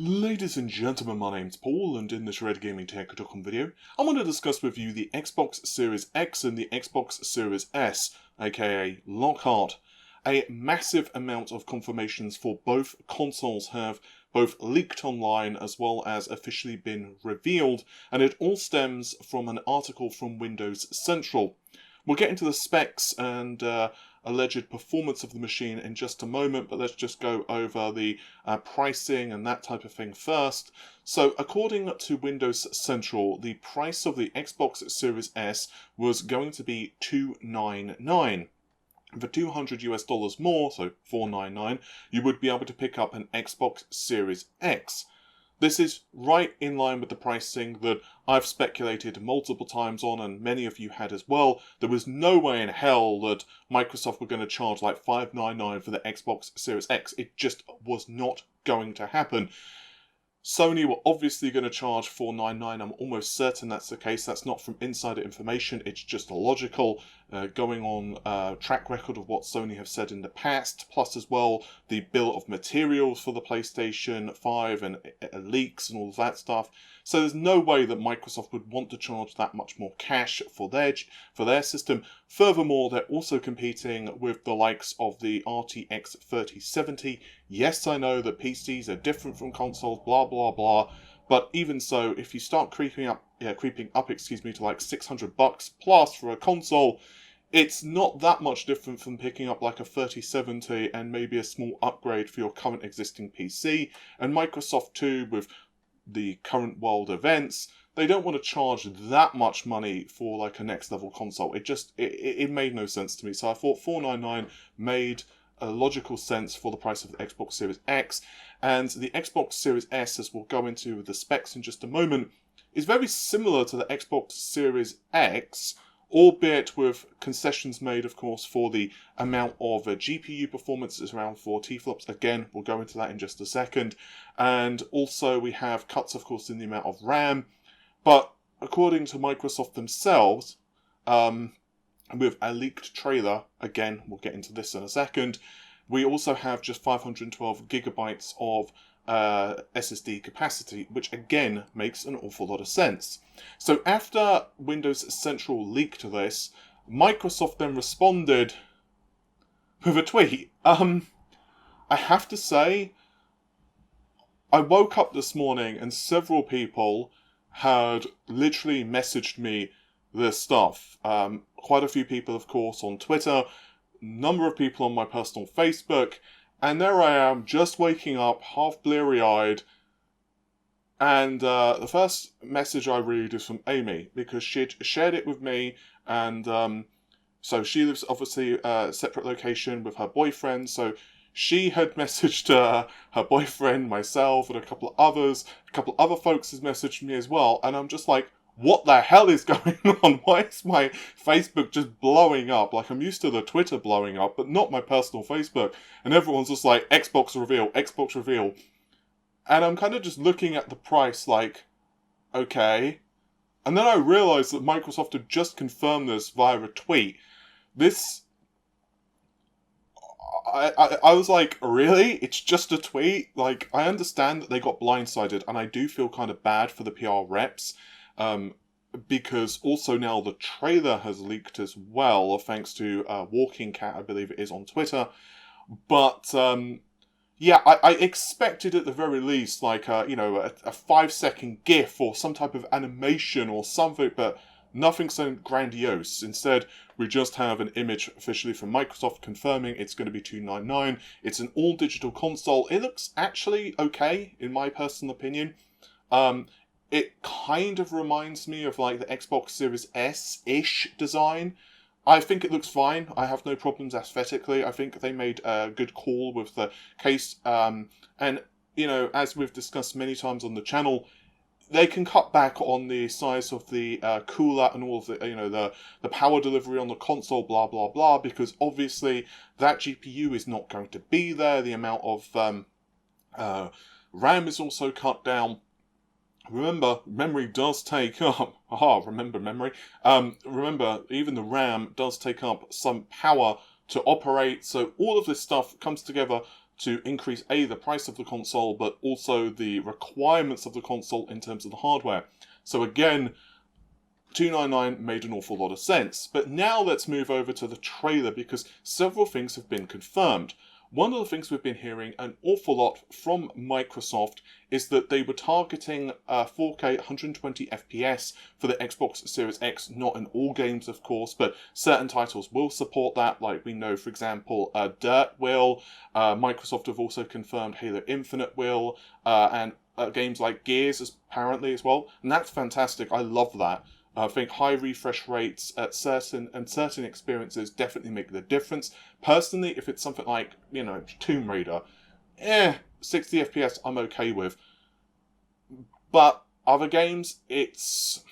Ladies and gentlemen, my name's Paul, and in this Red Gaming Tech.com video, I want to discuss with you the Xbox Series X and the Xbox Series S, aka Lockhart. A massive amount of confirmations for both consoles have both leaked online as well as officially been revealed, and it all stems from an article from Windows Central. We'll get into the specs and alleged performance of the machine in just a moment, but let's just go over the pricing and that type of thing first. So according to Windows Central, the price of the Xbox Series S was going to be $299. For $200 more, so $499, you would be able to pick up an Xbox Series X. This is right in line with the pricing that I've speculated multiple times on, and many of you had as well. There was no way in hell that Microsoft were going to charge like $599 for the Xbox Series X. It just was not going to happen. Sony were obviously going to charge $499. I'm almost certain that's the case. That's not from insider information. It's just logical, going on track record of what Sony have said in the past, plus as well the bill of materials for the PlayStation 5 and leaks and all of that stuff. So there's no way that Microsoft would want to charge that much more cash for their system. Furthermore, they're also competing with the likes of the RTX 3070. Yes, I know that PCs are different from consoles, blah blah blah, but even so, if you start creeping up to like $600 plus for a console, it's not that much different from picking up like a 3070 and maybe a small upgrade for your current existing PC. And Microsoft too, with the current world events, they don't want to charge that much money for like a next level console. It made no sense to me. So I thought $499 made a logical sense for the price of the Xbox Series X. And the Xbox Series S, as we'll go into the specs in just a moment, is very similar to the Xbox Series X, albeit with concessions made, of course, for the amount of GPU performance. Is around 4 teraflops. Again, we'll go into that in just a second. And also we have cuts, of course, in the amount of RAM. But according to Microsoft themselves, with a leaked trailer, again, we'll get into this in a second, we also have just 512 gigabytes of SSD capacity, which again makes an awful lot of sense. So after Windows Central leaked this, Microsoft then responded with a tweet. I have to say, I woke up this morning and several people had literally messaged me this stuff. Quite a few people, of course, on Twitter, number of people on my personal Facebook, and there I am, just waking up, half bleary-eyed, and the first message I read is from Amy, because she'd shared it with me, and so she lives, obviously, a separate location with her boyfriend, so she had messaged her boyfriend, myself, and a couple of others. A couple of other folks has messaged me as well, and I'm just like, what the hell is going on? Why is my Facebook just blowing up? Like, I'm used to the Twitter blowing up, but not my personal Facebook. And everyone's just like, Xbox reveal, Xbox reveal. And I'm kind of just looking at the price like, okay. And then I realised that Microsoft had just confirmed this via a tweet. I was like, really? It's just a tweet? Like, I understand that they got blindsided, and I do feel kind of bad for the PR reps. Because also now the trailer has leaked as well, thanks to Walking Cat, I believe it is, on Twitter. But yeah, I expected at the very least like a 5-second GIF or some type of animation or something, but nothing so grandiose. Instead, we just have an image officially from Microsoft confirming it's going to be $299. It's an all-digital console. It looks actually okay, in my personal opinion. It kind of reminds me of like the Xbox Series S-ish design. I think it looks fine. I have no problems aesthetically. I think they made a good call with the case. And, you know, as we've discussed many times on the channel, they can cut back on the size of the cooler and all of the, the power delivery on the console, blah, blah, blah, because obviously that GPU is not going to be there. The amount of RAM is also cut down. Remember, memory does take up, remember memory. Remember, even the RAM does take up some power to operate, so all of this stuff comes together to increase the price of the console, but also the requirements of the console in terms of the hardware. So again, $299 made an awful lot of sense. But now let's move over to the trailer, because several things have been confirmed. One of the things we've been hearing an awful lot from Microsoft is that they were targeting 4K 120 FPS for the Xbox Series X, not in all games of course, but certain titles will support that, like we know for example Dirt will, Microsoft have also confirmed Halo Infinite will, and games like Gears apparently as well, and that's fantastic, I love that. I think high refresh rates at certain experiences definitely make the difference. Personally, if it's something like, you know, Tomb Raider, 60 FPS I'm okay with. But other games, it's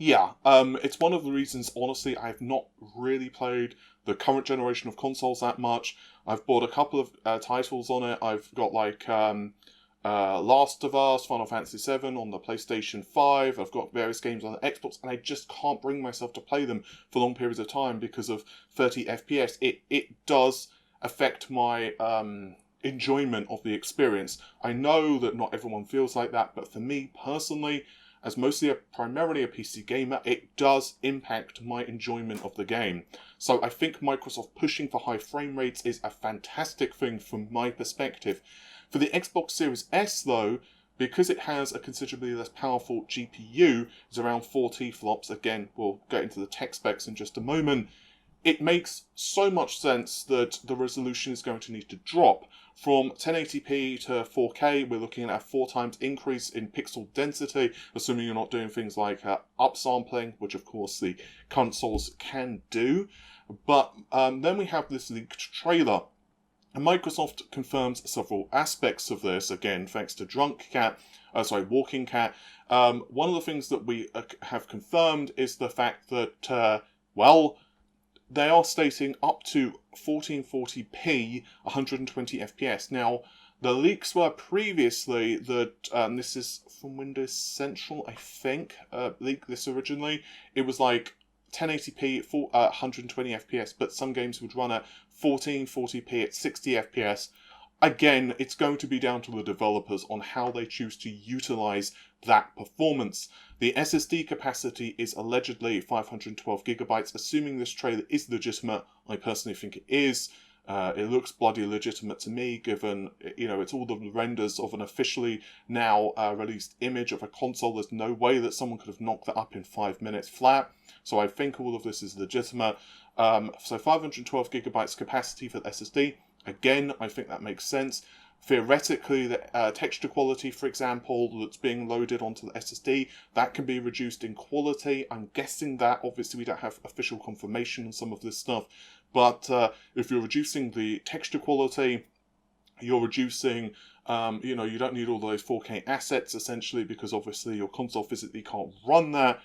one of the reasons, honestly, I've not really played the current generation of consoles that much. I've bought a couple of titles on it. I've got like Last of Us, Final Fantasy VII on the PlayStation 5. I've got various games on the Xbox, and I just can't bring myself to play them for long periods of time because of 30 FPS. It does affect my enjoyment of the experience. I know that not everyone feels like that, but for me personally, as primarily a PC gamer, it does impact my enjoyment of the game. So I think Microsoft pushing for high frame rates is a fantastic thing from my perspective. For the Xbox Series S though, because it has a considerably less powerful GPU, it's around 4 teraflops, again we'll get into the tech specs in just a moment, it makes so much sense that the resolution is going to need to drop. From 1080p to 4K, we're looking at a 4 times increase in pixel density, assuming you're not doing things like upsampling, which of course the consoles can do. But then we have this leaked trailer. And Microsoft confirms several aspects of this, again, thanks to Walking Cat. One of the things that we have confirmed is the fact that, they are stating up to 1440p, 120 FPS. Now, the leaks were previously that, this is from Windows Central, I think, leaked this originally. It was like 1080p, 120 FPS, but some games would run at 1440p at 60 FPS. Again, it's going to be down to the developers on how they choose to utilize that performance. The SSD capacity is allegedly 512 gigabytes. Assuming this trailer is legitimate, I personally think it is. It looks bloody legitimate to me, given, you know, it's all the renders of an officially now released image of a console. There's no way that someone could have knocked that up in 5 minutes flat. So I think all of this is legitimate. So 512 gigabytes capacity for the SSD. Again, I think that makes sense. Theoretically, the texture quality, for example, that's being loaded onto the SSD, that can be reduced in quality. I'm guessing that, obviously we don't have official confirmation on some of this stuff, but if you're reducing the texture quality, you're reducing, you know, you don't need all those 4K assets, essentially, because obviously your console physically can't run that.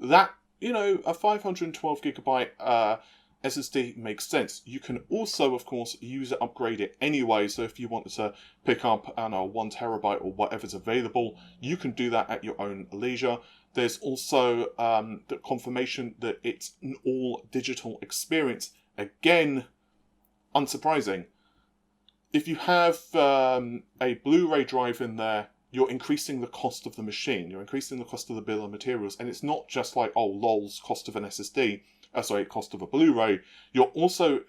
That, you know, a 512 gigabyte SSD makes sense. You can also, of course, upgrade it anyway. So if you wanted to pick up, I don't know, 1 terabyte or whatever's available, you can do that at your own leisure. There's also the confirmation that it's an all digital experience. Again, unsurprising. If you have a Blu-ray drive in there, you're increasing the cost of the machine. You're increasing the cost of the bill of materials. And it's not just like, oh, lol's cost of an SSD. Cost of a Blu-ray. You're also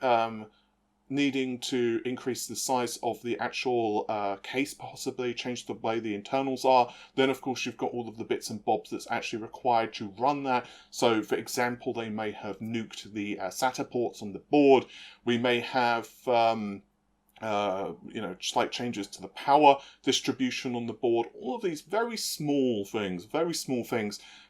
needing to increase the size of the actual case, possibly change the way the internals are. Then, of course, you've got all of the bits and bobs that's actually required to run that. So, for example, they may have nuked the SATA ports on the board. We may have you know, slight changes to the power distribution on the board. All of these very small things.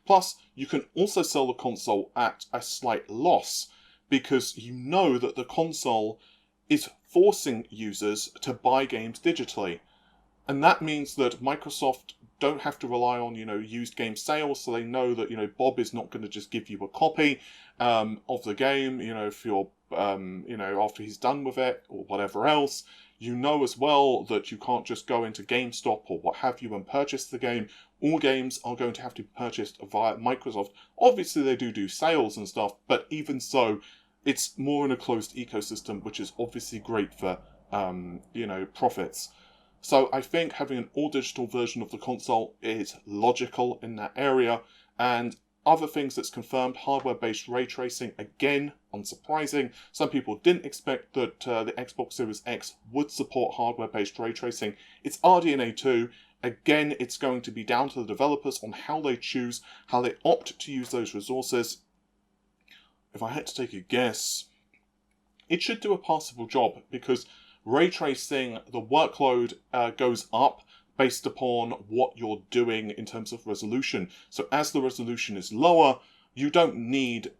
Plus, you can also sell the console at a slight loss because you know that the console is forcing users to buy games digitally. And that means that Microsoft don't have to rely on, you know, used game sales, so they know that, you know, Bob is not going to just give you a copy of the game, you know, if you're, you know, after he's done with it or whatever else. You know as well that you can't just go into GameStop or what have you and purchase the game. All games are going to have to be purchased via Microsoft. Obviously they do sales and stuff, but even so, it's more in a closed ecosystem, which is obviously great for profits. So I think having an all-digital version of the console is logical in that area. And other things that's confirmed, hardware-based ray tracing, again, unsurprising. Some people didn't expect that the Xbox Series X would support hardware-based ray tracing. It's RDNA 2. Again, it's going to be down to the developers on how they choose, how they opt to use those resources. If I had to take a guess, it should do a passable job, because ray tracing, the workload goes up based upon what you're doing in terms of resolution. So as the resolution is lower, you don't need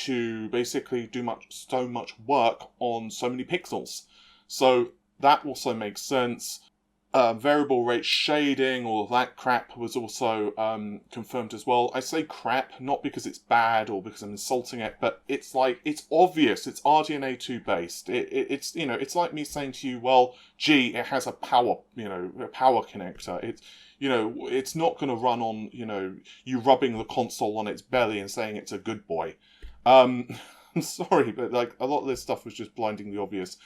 to basically do so much work on so many pixels. So that also makes sense. Variable rate shading, all of that crap was also confirmed as well. I say crap not because it's bad or because I'm insulting it, but it's like, it's obvious. It's RDNA 2 based. It's it's like me saying to you, well, gee, it has a power connector. It's not going to run on you rubbing the console on its belly and saying it's a good boy. I'm sorry, but like a lot of this stuff was just blindingly obvious.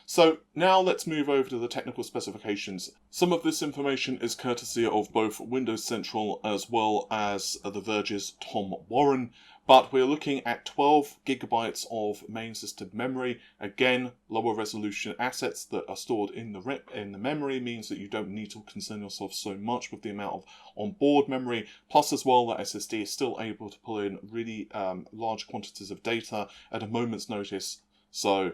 So now let's move over to the technical specifications. Some of this information is courtesy of both Windows Central as well as The Verge's Tom Warren, but we're looking at 12 gigabytes of main system memory. Again, lower resolution assets that are stored in the memory means that you don't need to concern yourself so much with the amount of onboard memory. Plus as well, that SSD is still able to pull in really large quantities of data at a moment's notice. So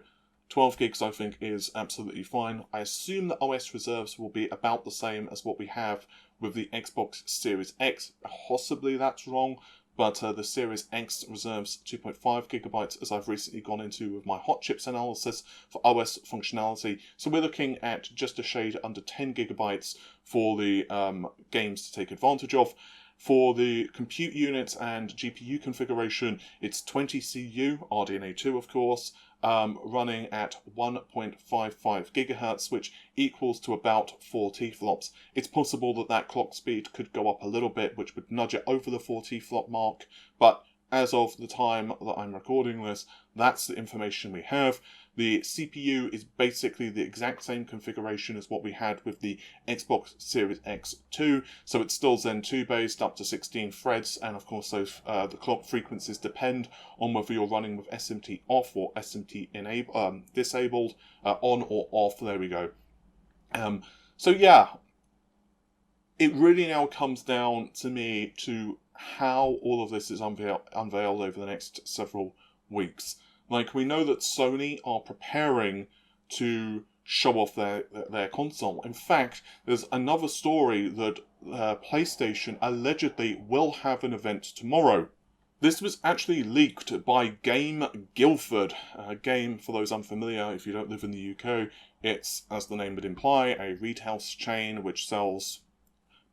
12 gigs I think is absolutely fine. I assume the OS reserves will be about the same as what we have with the Xbox Series X. Possibly that's wrong, but the Series X reserves 2.5 gigabytes as I've recently gone into with my hot chips analysis for OS functionality. So we're looking at just a shade under 10 gigabytes for the games to take advantage of. For the compute units and GPU configuration, it's 20 CU, RDNA 2 of course, running at 1.55 gigahertz, which equals to about 4 T-flops. It's possible that that clock speed could go up a little bit, which would nudge it over the 4 T-flop mark, but as of the time that I'm recording this, that's the information we have. The CPU is basically the exact same configuration as what we had with the Xbox Series X2, so it's still Zen 2 based up to 16 threads, and of course those the clock frequencies depend on whether you're running with SMT off or SMT disabled, on or off. There we go. So yeah, it really now comes down to me to how all of this is unveiled over the next several weeks. Like, we know that Sony are preparing to show off their console. In fact, there's another story that PlayStation allegedly will have an event tomorrow. This was actually leaked by Game Guildford. Game, for those unfamiliar, if you don't live in the UK, it's, as the name would imply, a retail chain which sells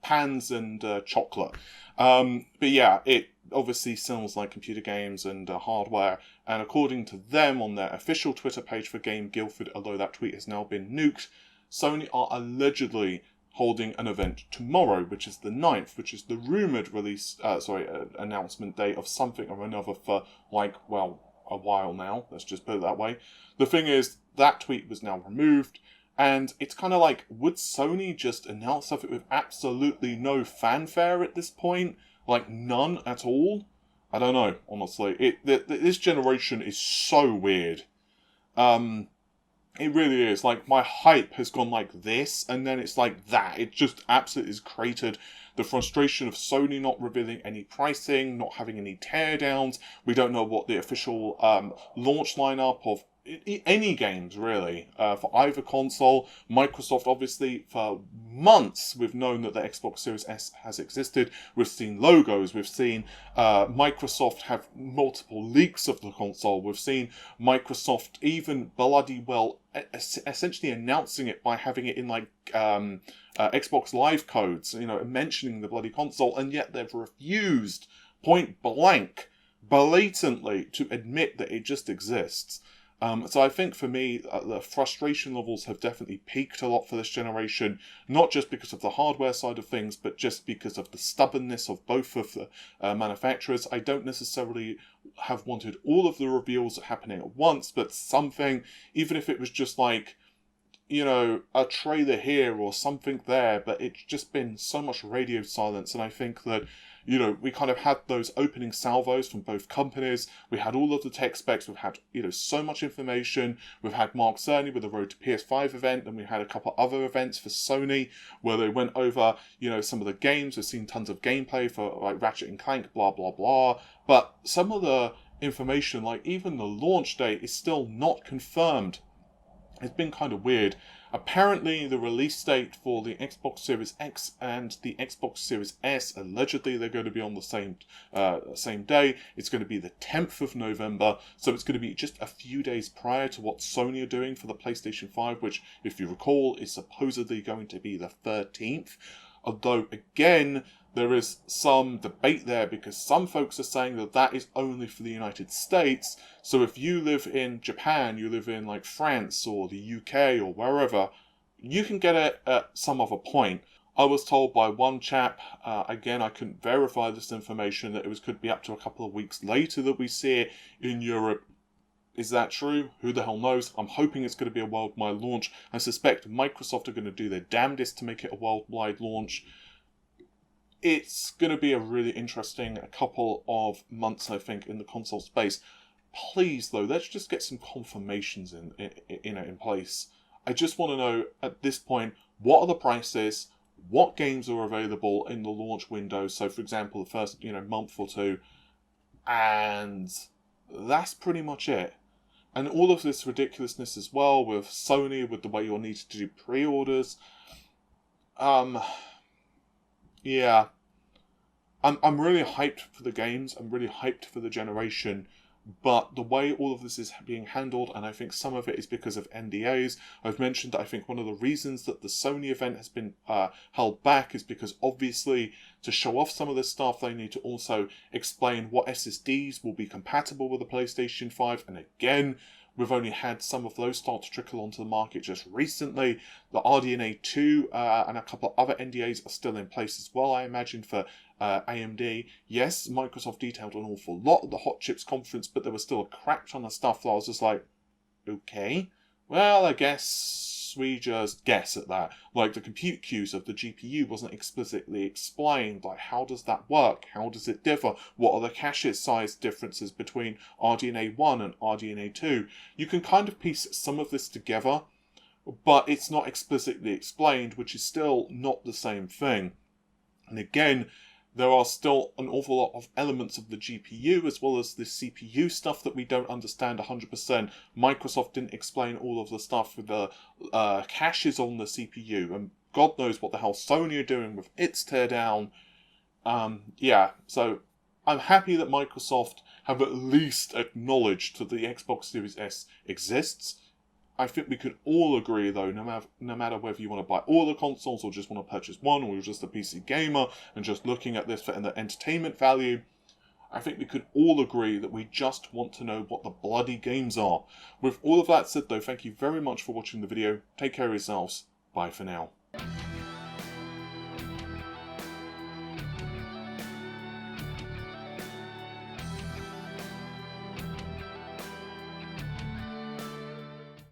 pans and chocolate. But yeah, it obviously sells like computer games and hardware, and according to them on their official Twitter page for Game Guildford, although that tweet has now been nuked, Sony are allegedly holding an event tomorrow, which is the 9th, which is the rumoured announcement date of something or another for a while now, let's just put it that way. The thing is, that tweet was now removed, and it's kind of like, would Sony just announce something with absolutely no fanfare at this point? Like, none at all? I don't know, honestly. This generation is so weird. It really is. Like, my hype has gone like this, and then it's like that. It just absolutely has created the frustration of Sony not revealing any pricing, not having any teardowns. We don't know what the official launch lineup of any games, really, for either console. Microsoft, obviously, for months, we've known that the Xbox Series S has existed. We've seen logos. We've seen Microsoft have multiple leaks of the console. We've seen Microsoft even bloody well essentially announcing it by having it in like Xbox Live codes, mentioning the bloody console, and yet they've refused point blank, blatantly, to admit that it just exists. So I think for me, the frustration levels have definitely peaked a lot for this generation, not just because of the hardware side of things, but just because of the stubbornness of both of the manufacturers. I don't necessarily have wanted all of the reveals happening at once, but something, even if it was just like you know, a trailer here or something there, but it's just been so much radio silence. And I think that, you know, we kind of had those opening salvos from both companies. We had all of the tech specs. We've had, you know, so much information. We've had Mark Cerny with the Road to PS5 event, and we had a couple other events for Sony where they went over, you know, some of the games. We've seen tons of gameplay for like Ratchet and Clank, blah, blah, blah. But some of the information, like even the launch date, is still not confirmed. It's been kind of weird. Apparently, the release date for the Xbox Series X and the Xbox Series S, allegedly they're going to be on the same day. It's going to be the 10th of November, so it's going to be just a few days prior to what Sony are doing for the PlayStation 5, which, if you recall, is supposedly going to be the 13th. Although, again, there is some debate there because some folks are saying that that is only for the United States. So if you live in Japan, you live in like France or the UK or wherever, you can get it at some other point. I was told by one chap, again, I couldn't verify this information, that could be up to a couple of weeks later that we see it in Europe. Is that true? Who the hell knows? I'm hoping it's going to be a worldwide launch. I suspect Microsoft are going to do their damnedest to make it a worldwide launch. It's going to be a really interesting couple of months, I think, in the console space. Please, though, let's just get some confirmations in place. I just want to know, at this point, what are the prices, what games are available in the launch window, so, for example, the first, month or two, and that's pretty much it. And all of this ridiculousness as well, with Sony, with the way you'll need to do pre-orders, yeah. I'm really hyped for the games. I'm really hyped for the generation. But the way all of this is being handled, and I think some of it is because of NDAs. I've mentioned that I think one of the reasons that the Sony event has been held back is because obviously to show off some of this stuff, they need to also explain what SSDs will be compatible with the PlayStation 5. And again, we've only had some of those start to trickle onto the market just recently. The RDNA 2 and a couple of other NDAs are still in place as well, I imagine, for AMD. Yes, Microsoft detailed an awful lot at the Hot Chips conference, but there was still a crap ton of stuff that I was just like, okay, well, I guess we just guess at that. Like the compute queues of the GPU wasn't explicitly explained. Like, how does that work? How does it differ? What are the cache size differences between RDNA 1 and RDNA 2? You can kind of piece some of this together, but it's not explicitly explained, which is still not the same thing. And again, there are still an awful lot of elements of the GPU as well as the CPU stuff that we don't understand 100%. Microsoft didn't explain all of the stuff with the caches on the CPU, and God knows what the hell Sony are doing with its teardown. So I'm happy that Microsoft have at least acknowledged that the Xbox Series S exists. I think we could all agree, though, no matter whether you want to buy all the consoles or just want to purchase one, or you're just a PC gamer and just looking at this for the entertainment value, I think we could all agree that we just want to know what the bloody games are. With all of that said, though, thank you very much for watching the video. Take care of yourselves. Bye for now.